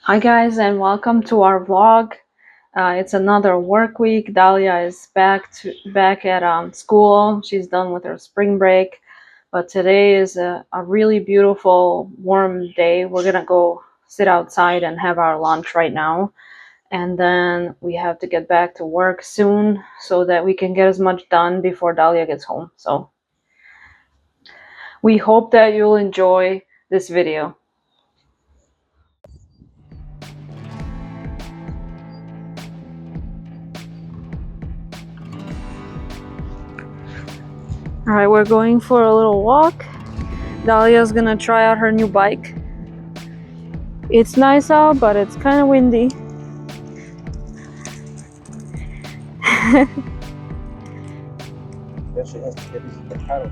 Hi guys, and welcome to our vlog. It's another work week. Dahlia is back at school. She's done with her spring break, but today is a really beautiful, warm day. We're gonna go sit outside and have our lunch right now, and then we have to get back to work soon so that we can get as much done before Dahlia gets home. So we hope that you'll enjoy this video. All right, we're going for a little walk. Dahlia's gonna try out her new bike. It's nice out, but it's kind of windy. Yeah, she has to get used to the paddle.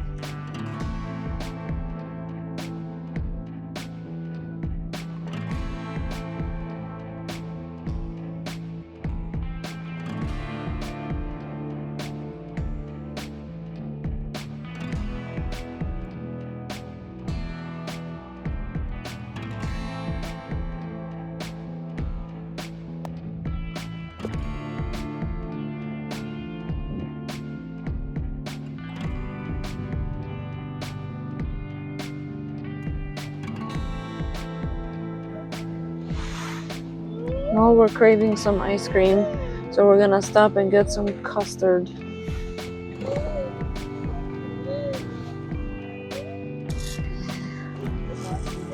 Well, we're craving some ice cream, so we're gonna stop and get some custard.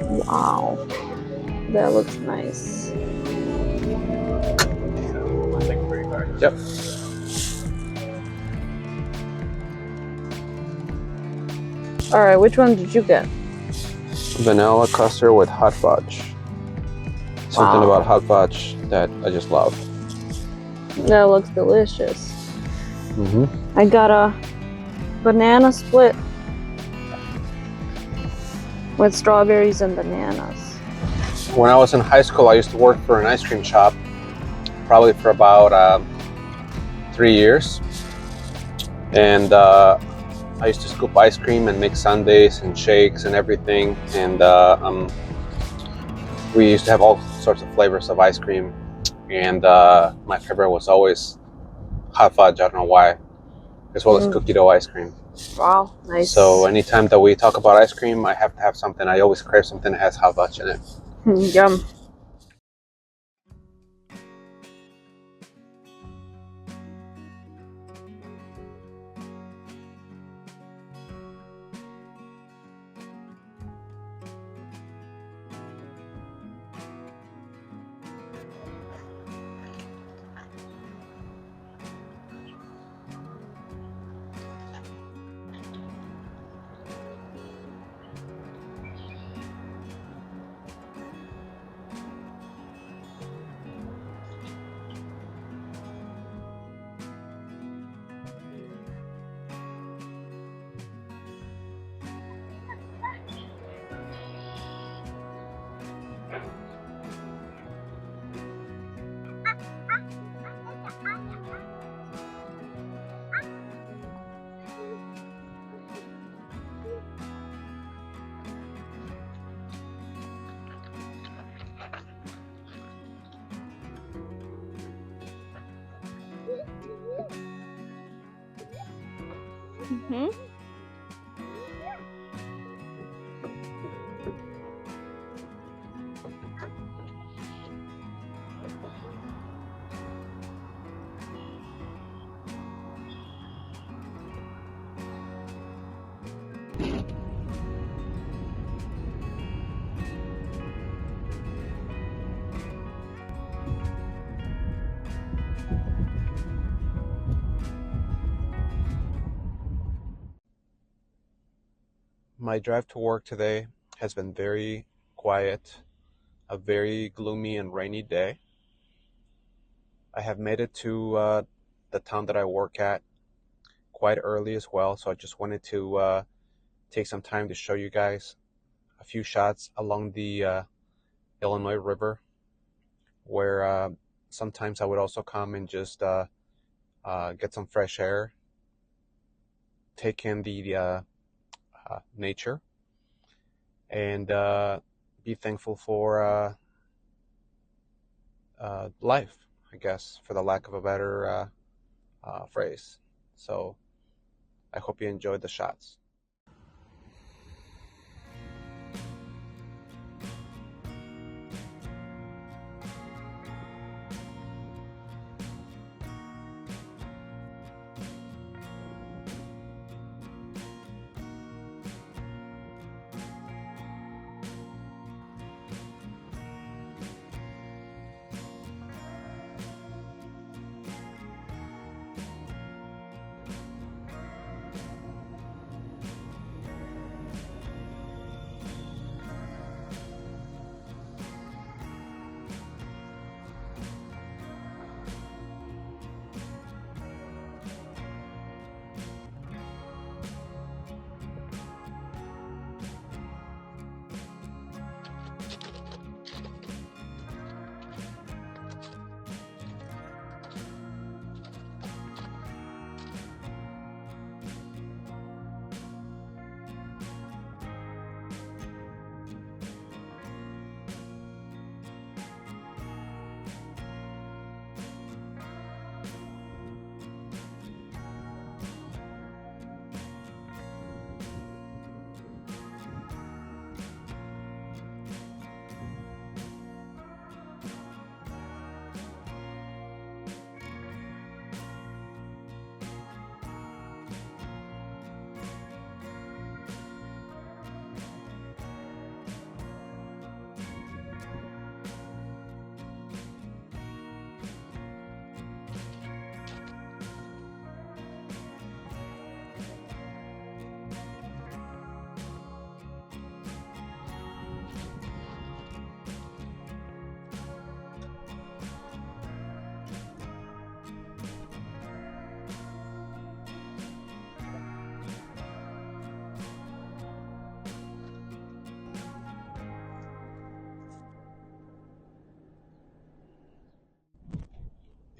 Wow, that looks nice. Yep. All right, which one did you get? Vanilla custard with hot fudge. Something Wow. about hot fudge that I just love. That looks delicious. Mm-hmm. I got a banana split with strawberries and bananas. When I was in high school, I used to work for an ice cream shop, probably for about 3 years. And I used to scoop ice cream and make sundaes and shakes and everything. And we used to have all sorts of flavors of ice cream. And my favorite was always hot fudge. I don't know why, as well as cookie dough ice cream. Wow, nice. So anytime that we talk about ice cream, I have to have something. I always crave something that has hot fudge in it. Yum. Mm-hmm. My drive to work today has been very quiet, a very gloomy and rainy day. I have made it to the town that I work at quite early as well, so I just wanted to take some time to show you guys a few shots along the Illinois River, where sometimes I would also come and just get some fresh air, take in the nature, and be thankful for life, I guess, for the lack of a better phrase. So I hope you enjoyed the shots.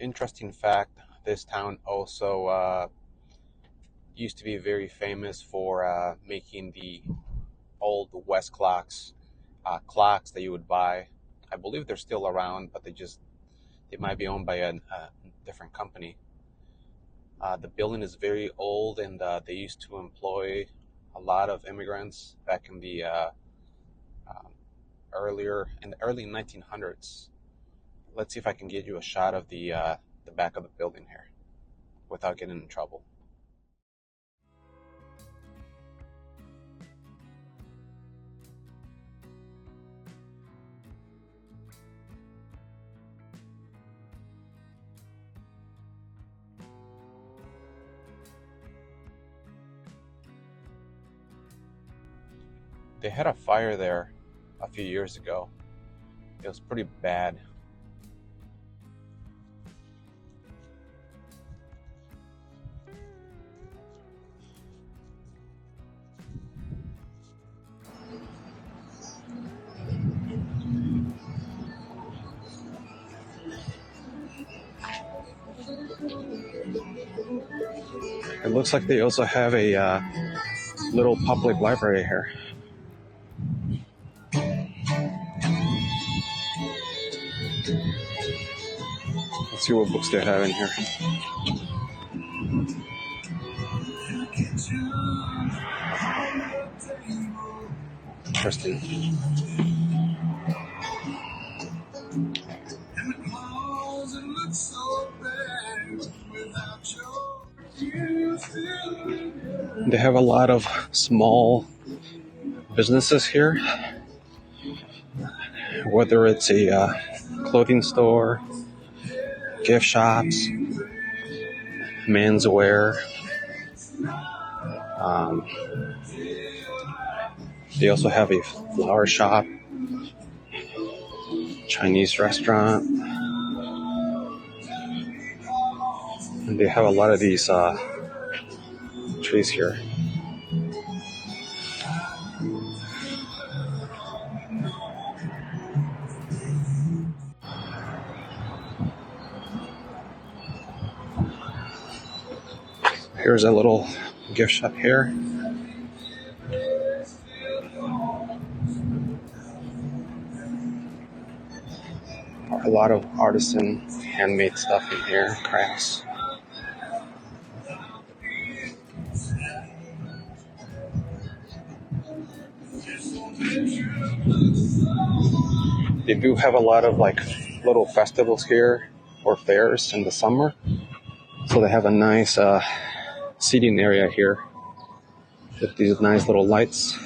Interesting fact, this town also used to be very famous for making the old West clocks that you would buy. I believe they're still around, but they might be owned by a different company. The building is very old, and they used to employ a lot of immigrants back in the um, early 1900s. Let's see if I can get you a shot of the back of the building here without getting in trouble. They had a fire there a few years ago. It was pretty bad. It looks like they also have a little public library here. Let's see what books they have in here. Interesting. They have a lot of small businesses here, whether it's a clothing store, gift shops, menswear. Um, they also have a flower shop, Chinese restaurant, and they have a lot of these trees here. Here's a little gift shop here. A lot of artisan handmade stuff in here, crafts. They do have a lot of like little festivals here or fairs in the summer. So they have a nice seating area here with these nice little lights.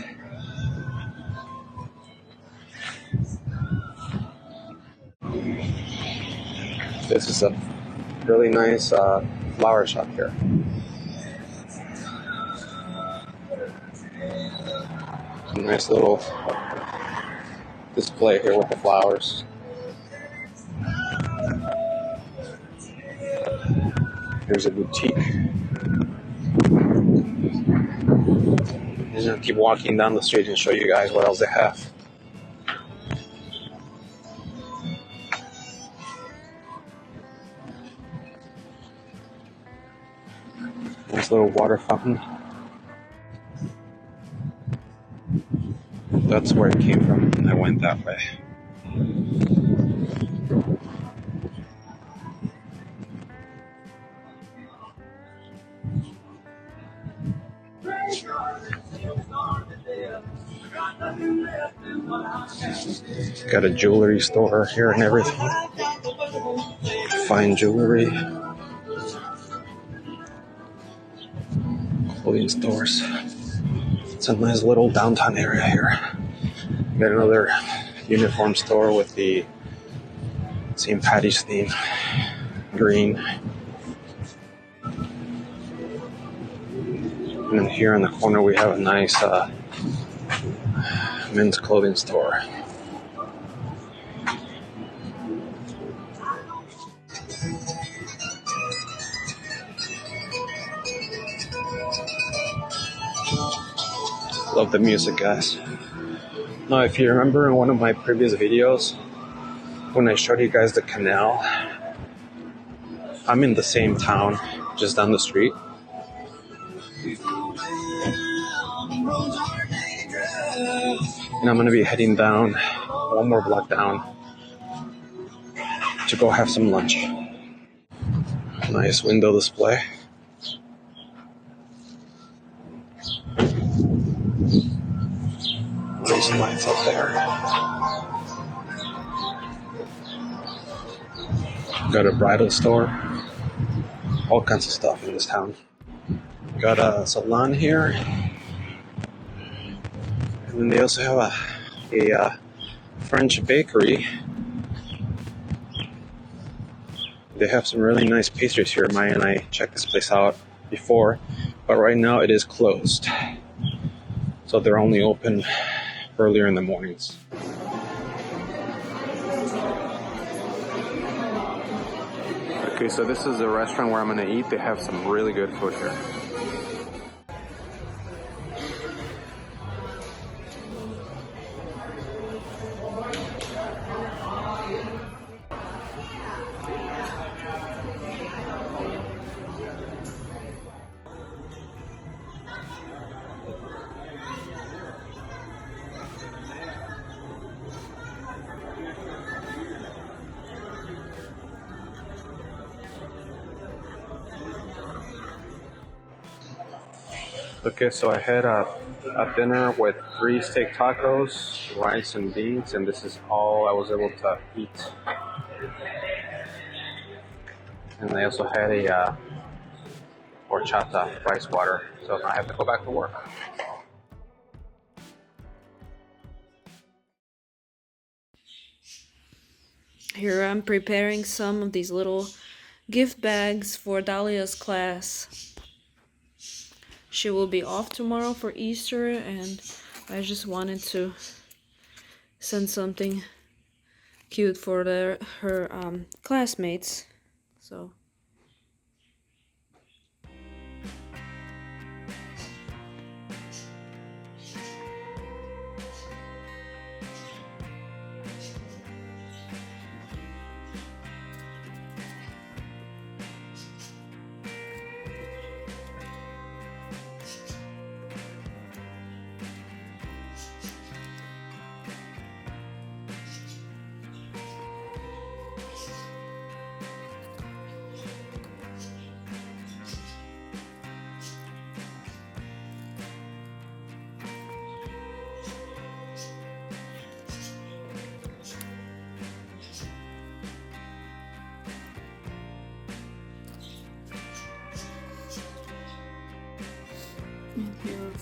This is a really nice flower shop here. A nice little display here with the flowers. Here's a boutique. And I'll keep walking down the street and show you guys what else they have. Nice little water fountain. That's where it came from. I went that way. Got a jewelry store here and everything. Fine jewelry. Clothing stores. It's a nice little downtown area here. Got another uniform store with the St. Patty's theme. Green. And then here in the corner we have a nice men's clothing store. Love the music, guys. Now, if you remember in one of my previous videos, when I showed you guys the canal, I'm in the same town, just down the street. And I'm going to be heading down, one more block down, to go have some lunch. Nice window display. Nice lights up there. Got a bridal store. All kinds of stuff in this town. Got a salon here. And then they also have a French bakery. They have some really nice pastries here. Maya and I checked this place out before, but right now it is closed. So they're only open earlier in the mornings. Okay, so this is a restaurant where I'm gonna eat. They have some really good food here. Okay, so I had a dinner with 3 steak tacos, rice and beans, and this is all I was able to eat. And I also had a horchata rice water, so I have to go back to work. Here I'm preparing some of these little gift bags for Dahlia's class. She will be off tomorrow for Easter, and I just wanted to send something cute for her classmates. So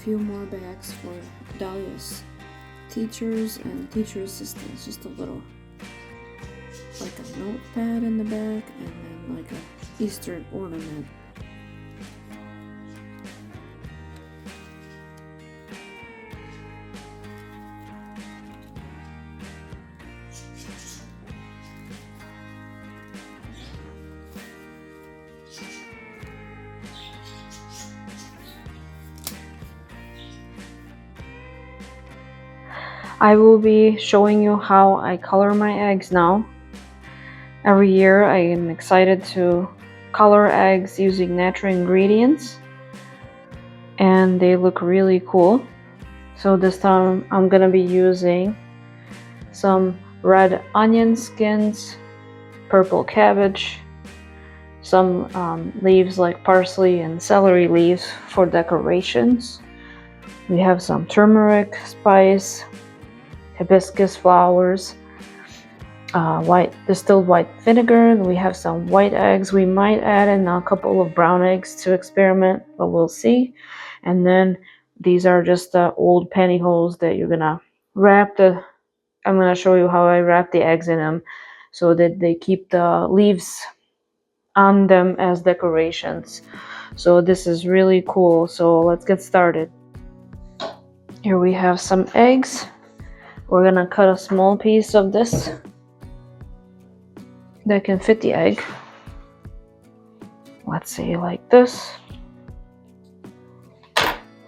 few more bags for Dahlia's teachers and teacher assistants. Just a little, like a notepad in the back, and then like a Easter ornament. I will be showing you how I color my eggs now. Every year I am excited to color eggs using natural ingredients, and they look really cool. So this time I'm gonna be using some red onion skins, purple cabbage, some leaves like parsley and celery leaves for decorations. We have some turmeric spice, hibiscus flowers, white distilled white vinegar. We have some white eggs. We might add in a couple of brown eggs to experiment, but we'll see. And then these are just the old pantyhose that you're gonna wrap I'm gonna show you how I wrap the eggs in them so that they keep the leaves on them as decorations. So this is really cool. So let's get started. Here we have some eggs. We're gonna cut a small piece of this that can fit the egg. Let's say like this.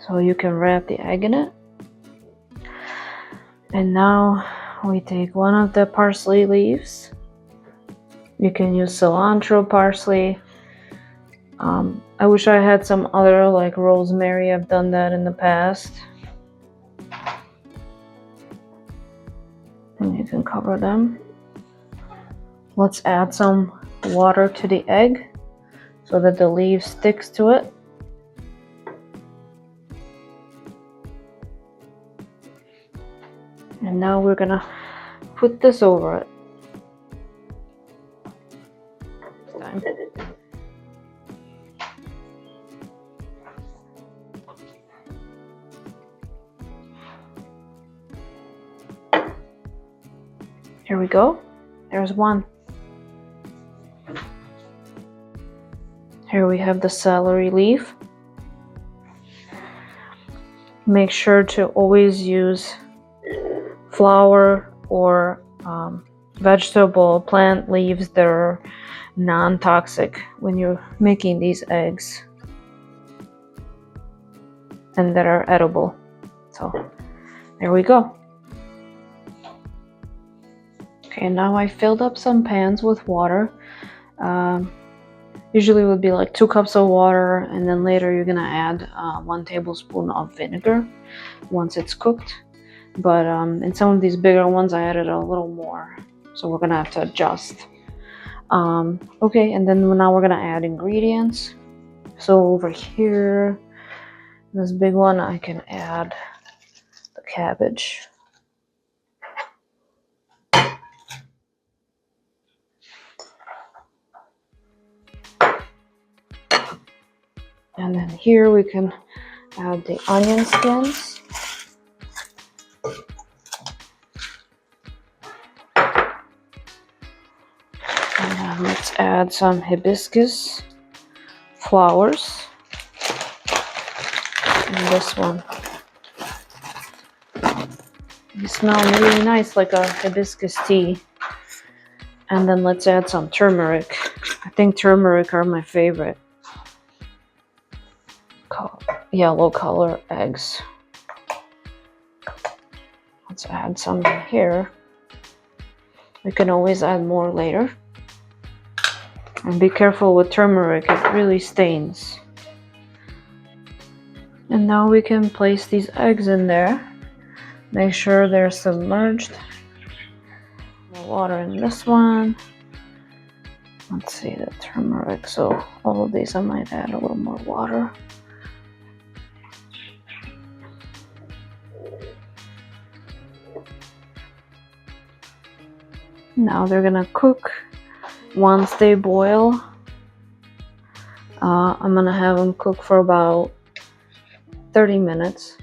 So you can wrap the egg in it. And now we take one of the parsley leaves. You can use cilantro, parsley. I wish I had some other like rosemary. I've done that in the past. And you can cover them. Let's add some water to the egg so that the leaf sticks to it. And now we're gonna put this over it. Here we go. There's one. Here we have the celery leaf. Make sure to always use flower or vegetable plant leaves that are non-toxic when you're making these eggs and that are edible. So there we go. Okay, now I filled up some pans with water. Usually it would be like 2 cups of water, and then later you're gonna add 1 tablespoon of vinegar once it's cooked. But in some of these bigger ones I added a little more, so we're gonna have to adjust. Okay, and then now we're gonna add ingredients. So over here, this big one, I can add the cabbage. And then here we can add the onion skins. And then let's add some hibiscus flowers. And this one. They smell really nice, like a hibiscus tea. And then let's add some turmeric. I think turmeric are my favorite. Yellow color eggs. Let's add some in here. We can always add more later. And be careful with turmeric, it really stains. And now we can place these eggs in there. Make sure they're submerged. More water in this one. Let's see the turmeric. So all of these I might add a little more water. Now they're gonna cook. Once they boil, I'm gonna have them cook for about 30 minutes.